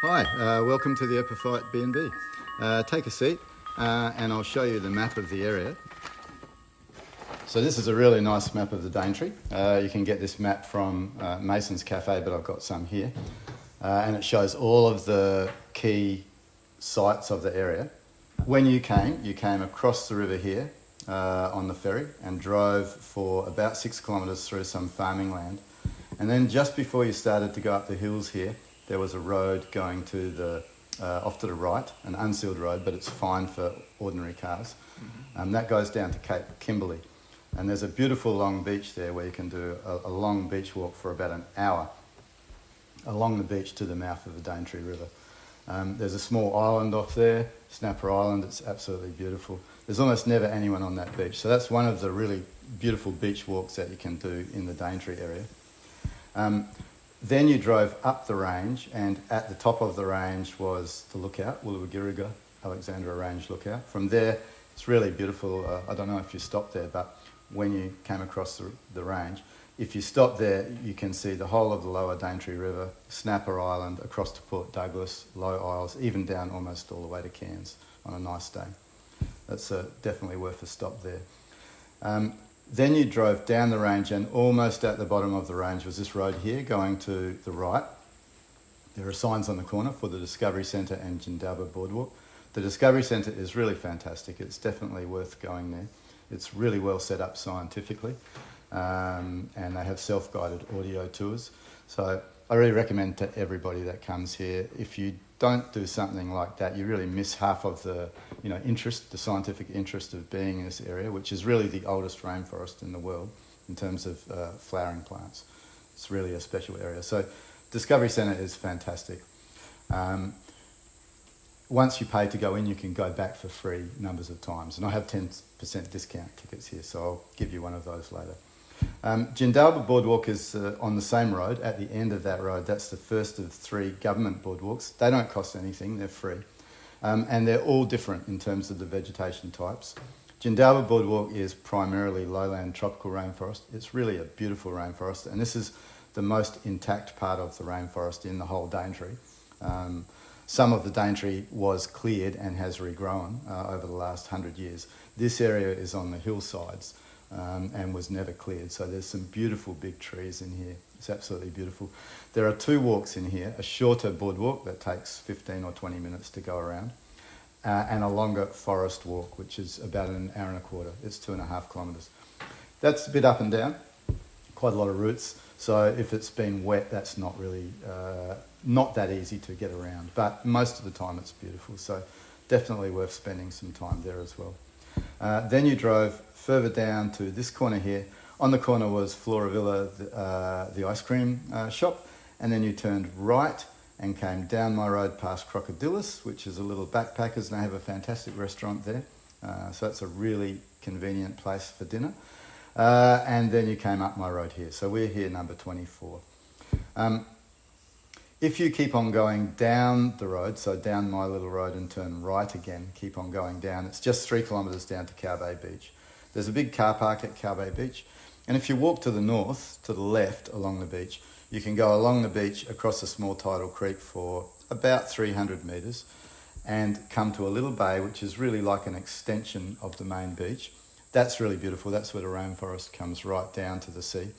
Hi, welcome to the Epiphyte B B. Take a seat and I'll show you the map of the area. So this is a really nice map of the Daintree. You can get this map from Mason's Cafe, but I've got some here. And it shows all of the key sites of the area. When you came across the river here on the ferry and drove for about 6 kilometres through some farming land. And then just before you started to go up the hills here, there was a road going to the off to the right, an unsealed road, but it's fine for ordinary cars. That goes down to Cape Kimberley. And there's a beautiful long beach there where you can do a long beach walk for about an hour along the beach to the mouth of the Daintree River. There's a small island off there, Snapper Island. It's absolutely beautiful. There's almost never anyone on that beach. So that's one of the really beautiful beach walks that you can do in the Daintree area. Then you drove up the range, and at the top of the range was the lookout, Woolawagiriga Alexandra Range Lookout. From there, it's really beautiful. I don't know if you stopped there, but when you came across the range, if you stop there, you can see the whole of the lower Daintree River, Snapper Island, across to Port Douglas, Low Isles, even down almost all the way to Cairns on a nice day. That's definitely worth a stop there. Then you drove down the range, and almost at the bottom of the range was this road here going to the right. There are signs on the corner for the Discovery Centre and Jindalba Boardwalk. The Discovery Centre is really fantastic. It's definitely worth going there. It's really well set up scientifically, and they have self-guided audio tours. So I really recommend to everybody that comes here, if you don't do something like that, you really miss half of the interest, the scientific interest of being in this area, which is really the oldest rainforest in the world in terms of flowering plants. It's really a special area. So Discovery Centre is fantastic. Once you pay to go in, you can go back for free numbers of times. And I have 10% discount tickets here, so I'll give you one of those later. Jindalba Boardwalk is on the same road. At the end of that road, that's the first of 3 government boardwalks. They don't cost anything, they're free. And they're all different in terms of the vegetation types. Jindalba Boardwalk is primarily lowland tropical rainforest. It's really a beautiful rainforest, and this is the most intact part of the rainforest in the whole Daintree. Some of the Daintree was cleared and has regrown over the last 100 years. This area is on the hillsides and was never cleared. So there's some beautiful big trees in here. It's absolutely beautiful. There are 2 walks in here, a shorter boardwalk that takes 15 or 20 minutes to go around, and a longer forest walk, which is about an hour and a quarter. It's 2.5 kilometres. That's a bit up and down, quite a lot of roots. So if it's been wet, that's not really, not that easy to get around. But most of the time it's beautiful. So definitely worth spending some time there as well. Then you drove further down to this corner here. On the corner was Floravilla, the ice cream shop. And then you turned right and came down my road past Crocodilus, which is a little backpackers, and they have a fantastic restaurant there. So it's a really convenient place for dinner. And then you came up my road here. So we're here number 24. If you keep on going down the road, so down my little road and turn right again, keep on going down, it's just 3 kilometres down to Cow Bay Beach. There's a big car park at Cow Bay Beach. And if you walk to the north, to the left along the beach, you can go along the beach across a small tidal creek for about 300 metres and come to a little bay, which is really like an extension of the main beach. That's really beautiful. That's where the rainforest comes right down to the sea.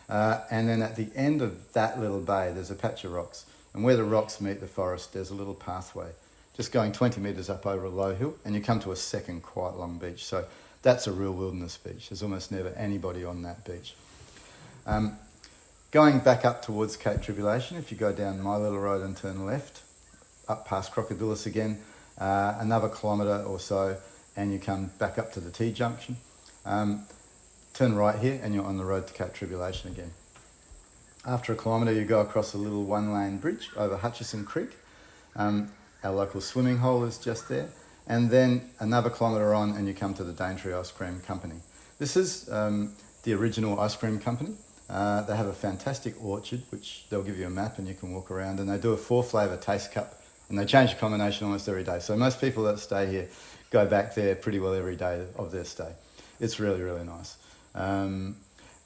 And then at the end of that little bay, there's a patch of rocks. And where the rocks meet the forest, there's a little pathway, just going 20 metres up over a low hill, and you come to a second quite long beach. So that's a real wilderness beach. There's almost never anybody on that beach. Going back up towards Cape Tribulation, if you go down my little road and turn left, up past Crocodilus again, another kilometre or so, and you come back up to the T-junction. Turn right here and you're on the road to Cape Tribulation again. After a kilometre, you go across a little 1-lane bridge over Hutchison Creek. Our local swimming hole is just there. And then another kilometre on and you come to the Daintree Ice Cream Company. This is the original ice cream company. They have a fantastic orchard, which they'll give you a map and you can walk around, and they do a 4-flavour taste cup, and they change the combination almost every day. So most people that stay here go back there pretty well every day of their stay. It's really, really nice.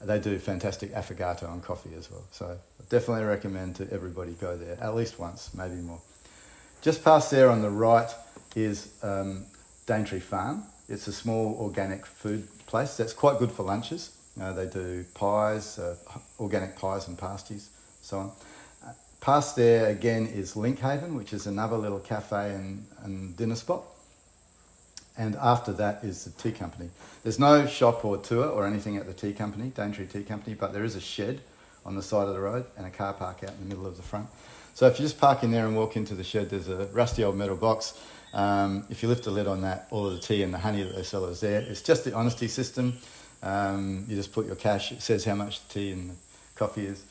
They do fantastic affogato and coffee as well. So I definitely recommend to everybody go there at least once, maybe more. Just past there on the right is Daintree Farm. It's a small organic food place that's quite good for lunches. They do pies, organic pies and pasties, so on. Past there again is Linkhaven, which is another little cafe and dinner spot. And after that is the tea company. There's no shop or tour or anything at the tea company, Daintree Tea Company, but there is a shed on the side of the road and a car park out in the middle of the front. So if you just park in there and walk into the shed, there's a rusty old metal box. If you lift the lid on that, all of the tea and the honey that they sell is there. It's just the honesty system. You just put your cash, it says how much the tea and the coffee is,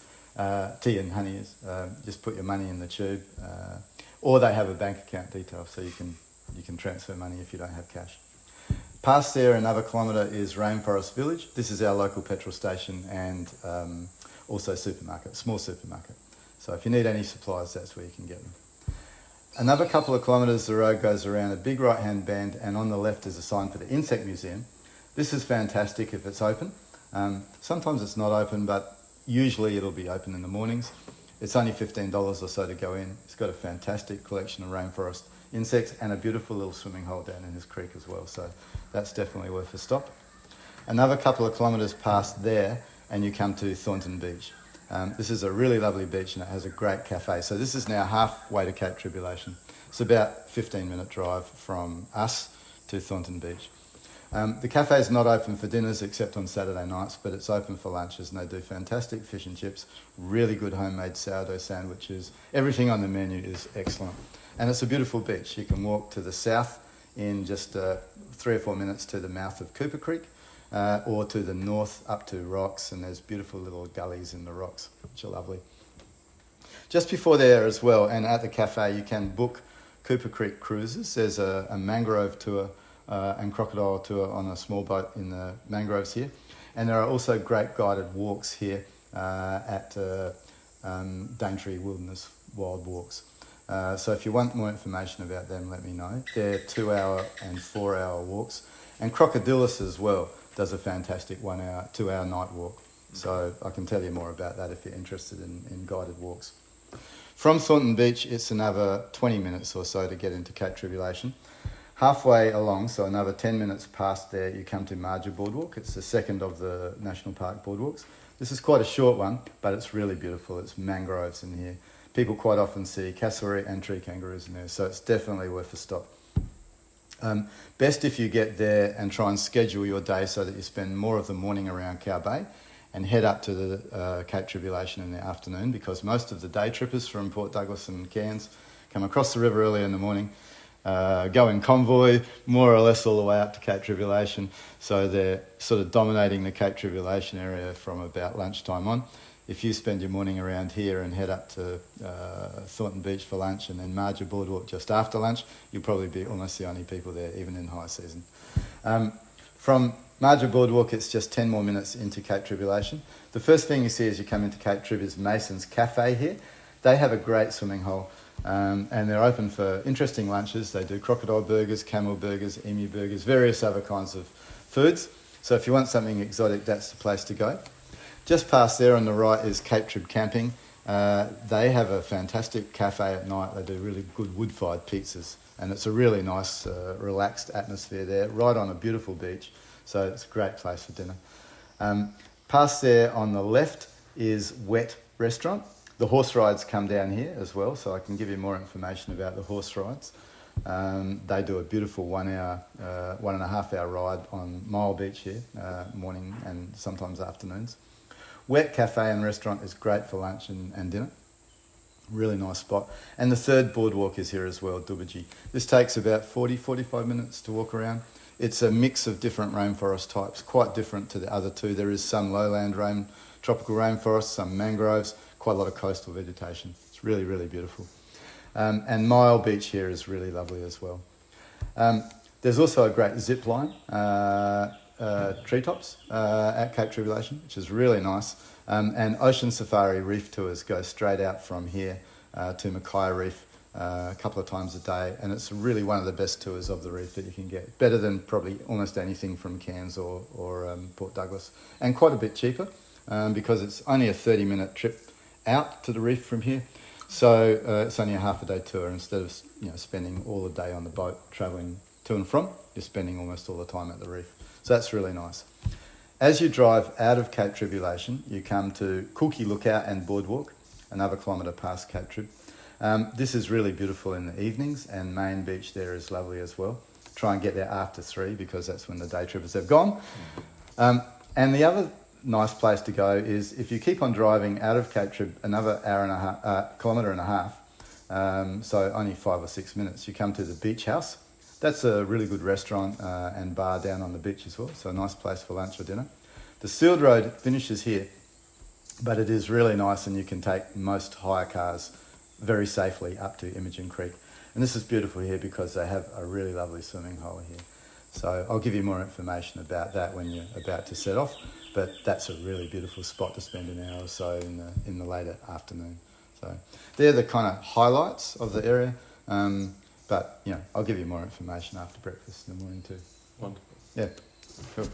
tea and honey is. Just put your money in the tube. Or they have a bank account detail, so you can transfer money if you don't have cash. Past there, another kilometre is Rainforest Village. This is our local petrol station and also supermarket, small supermarket. So if you need any supplies, that's where you can get them. Another couple of kilometres, the road goes around a big right-hand bend, and on the left is a sign for the Insect Museum. This is fantastic if it's open. Sometimes it's not open, but usually it'll be open in the mornings. It's only $15 or so to go in. It's got a fantastic collection of rainforest insects and a beautiful little swimming hole down in this creek as well. So that's definitely worth a stop. Another couple of kilometres past there and you come to Thornton Beach. This is a really lovely beach and it has a great cafe. So this is now halfway to Cape Tribulation. It's about a 15-minute drive from us to Thornton Beach. The cafe is not open for dinners except on Saturday nights, but it's open for lunches and they do fantastic fish and chips, really good homemade sourdough sandwiches. Everything on the menu is excellent. And it's a beautiful beach. You can walk to the south in just 3 or 4 minutes to the mouth of Cooper Creek, or to the north up to rocks, and there's beautiful little gullies in the rocks, which are lovely. Just before there as well, and at the cafe, you can book Cooper Creek cruises. There's a mangrove tour and crocodile tour on a small boat in the mangroves here. And there are also great guided walks here at Daintree Wilderness Wild Walks. So if you want more information about them, let me know. They're 2-hour and 4-hour walks. And Crocodilus as well does a fantastic 1-hour, 2-hour night walk. So I can tell you more about that if you're interested in guided walks. From Thornton Beach, it's another 20 minutes or so to get into Cape Tribulation. Halfway along, so another 10 minutes past there, you come to Marja Boardwalk. It's the second of the National Park boardwalks. This is quite a short one, but it's really beautiful. It's mangroves in here. People quite often see cassowary and tree kangaroos in there, so it's definitely worth a stop. Best if you get there and try and schedule your day so that you spend more of the morning around Cow Bay and head up to the Cape Tribulation in the afternoon, because most of the day trippers from Port Douglas and Cairns come across the river early in the morning, go in convoy more or less all the way up to Cape Tribulation, so they're sort of dominating the Cape Tribulation area from about lunchtime on. If you spend your morning around here and head up to Thornton Beach for lunch and then Marja Boardwalk just after lunch, you'll probably be almost the only people there, even in high season. From Marja Boardwalk, it's just 10 more minutes into Cape Tribulation. The first thing you see as you come into Cape Trib is Mason's Cafe here. They have a great swimming hole and they're open for interesting lunches. They do crocodile burgers, camel burgers, emu burgers, various other kinds of foods. So if you want something exotic, that's the place to go. Just past there on the right is Cape Trib Camping. They have a fantastic cafe at night. They do really good wood-fired pizzas. And it's a really nice, relaxed atmosphere there, right on a beautiful beach. So it's a great place for dinner. Past there on the left is Wet Restaurant. The horse rides come down here as well, so I can give you more information about the horse rides. They do a beautiful 1.5 hour ride on Mile Beach here, morning and sometimes afternoons. Wet Cafe and Restaurant is great for lunch and dinner. Really nice spot. And the third boardwalk is here as well, Dubaji. This takes about 40-45 minutes to walk around. It's a mix of different rainforest types, quite different to the other two. There is some lowland tropical rainforest, some mangroves, quite a lot of coastal vegetation. It's really, really beautiful. And Mile Beach here is really lovely as well. There's also a great zip line. Treetops at Cape Tribulation, which is really nice. And Ocean Safari reef tours go straight out from here to Mackay Reef a couple of times a day, and it's really one of the best tours of the reef that you can get. Better than probably almost anything from Cairns or Port Douglas, and quite a bit cheaper because it's only a 30-minute trip out to the reef from here. So it's only a half a day tour. Instead of spending all the day on the boat travelling to and from, you're spending almost all the time at the reef. So that's really nice. As you drive out of Cape Tribulation, you come to Coolkie Lookout and Boardwalk, another kilometre past Cape Trib. This is really beautiful in the evenings, and Main Beach there is lovely as well. Try and get there after 3 because that's when the day trippers have gone. And the other nice place to go is if you keep on driving out of Cape Trib another kilometre and a half, so only 5 or 6 minutes, you come to the Beach House. That's a really good restaurant and bar down on the beach as well, so a nice place for lunch or dinner. The sealed road finishes here, but it is really nice, and you can take most hire cars very safely up to Imogen Creek. And this is beautiful here because they have a really lovely swimming hole here. So I'll give you more information about that when you're about to set off, but that's a really beautiful spot to spend an hour or so in the later afternoon. So they're the kind of highlights of the area. But, I'll give you more information after breakfast in the morning too. Wonderful. Yeah, cool.